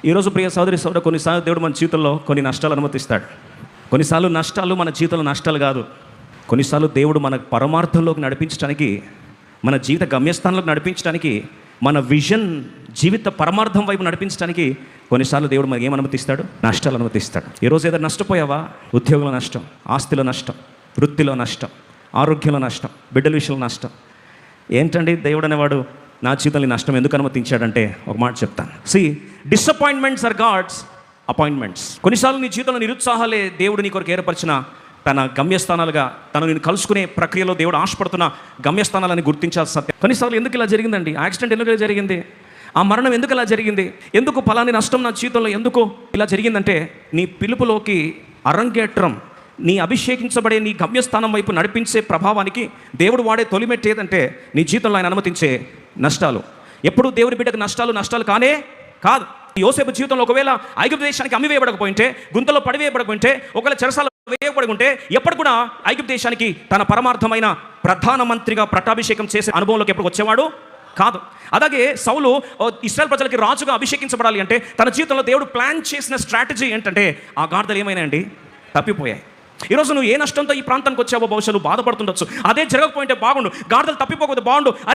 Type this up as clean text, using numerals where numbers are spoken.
ఈరోజు ప్రియ సోదరి సోదరు, కొన్నిసార్లు దేవుడు మన జీవితంలో కొన్ని నష్టాలు అనుమతిస్తాడు. కొన్నిసార్లు నష్టాలు మన జీవితంలో నష్టాలు కాదు, కొన్నిసార్లు దేవుడు మన పరమార్థంలోకి నడిపించడానికి, మన జీవిత గమ్యస్థానంలోకి నడిపించడానికి, మన విజన్ జీవిత పరమార్థం వైపు నడిపించడానికి కొన్నిసార్లు దేవుడు మనకి ఏం అనుమతిస్తాడు? నష్టాలు అనుమతిస్తాడు. ఈరోజు ఏదైనా నష్టపోయావా? ఉద్యోగంలో నష్టం, ఆస్తిలో నష్టం, వృత్తిలో నష్టం, ఆరోగ్యంలో నష్టం, బిడ్డల విషయంలో నష్టం. ఏంటండి దేవుడు అనేవాడు నా జీవితంలో నష్టం ఎందుకు అనుమతించాడంటే ఒక మాట చెప్తాను. Disappointments are God's appointments. కొన్నిసార్లు నీ జీవితంలో నిరుత్సాహాలే దేవుడు నీ కొరకు ఏర్పరిచిన తన గమ్యస్థానాలుగా, తను నేను కలుసుకునే ప్రక్రియలో దేవుడు ఆశపడుతున్న గమ్యస్థానాలని గుర్తించాల్సి సత్యం. కొన్నిసార్లు ఎందుకు ఇలా జరిగిందండి? యాక్సిడెంట్ ఎందుకు ఇలా జరిగింది? ఆ మరణం ఎందుకు ఇలా జరిగింది? ఎందుకు ఫలాని నష్టం నా జీవితంలో ఎందుకు ఇలా జరిగిందంటే, నీ పిలుపులోకి అరంగేట్రం, నీ అభిషేకించబడే నీ గమ్యస్థానం వైపు నడిపించే ప్రభావానికి దేవుడు వాడే తొలిమెట్టు ఏదంటే నీ జీవితంలో ఆయన అనుమతించే నష్టాలు. ఎప్పుడు దేవుడి బిడ్డకు నష్టాలు కానే కాదు. యోసేపు జీవితంలో ఒకవేళ ఐగుప్తు దేశానికి అమ్మివేయబడకపోయింటే, గుంతలో పడివేయబడకపోయింటే, ఒకవేళ చెరసాల వేయబడుకుంటే, ఎప్పుడు కూడా ఐగుప్తు దేశానికి తన పరమార్థమైన ప్రధానమంత్రిగా పట్టాభిషేకం చేసే అనుభవంలోకి ఎప్పుడు వచ్చేవాడు కాదు. అలాగే సౌలు ఇశ్రాయేల్ ప్రజలకి రాజుగా అభిషేకించబడాలి అంటే తన జీవితంలో దేవుడు ప్లాన్ చేసిన స్ట్రాటజీ ఏంటంటే ఆ గాడిదలు ఏమైనాయండి? తప్పిపోయాయి. ఈరోజు నువ్వు ఏ నష్టంతో ఈ ప్రాంతానికి వచ్చావో బహుశా నువ్వు బాధపడుతుండొచ్చు. అదే జరగకపోయింటే బాగుండు, గాడిదలు తప్పిపోకపోతే బాగుండు.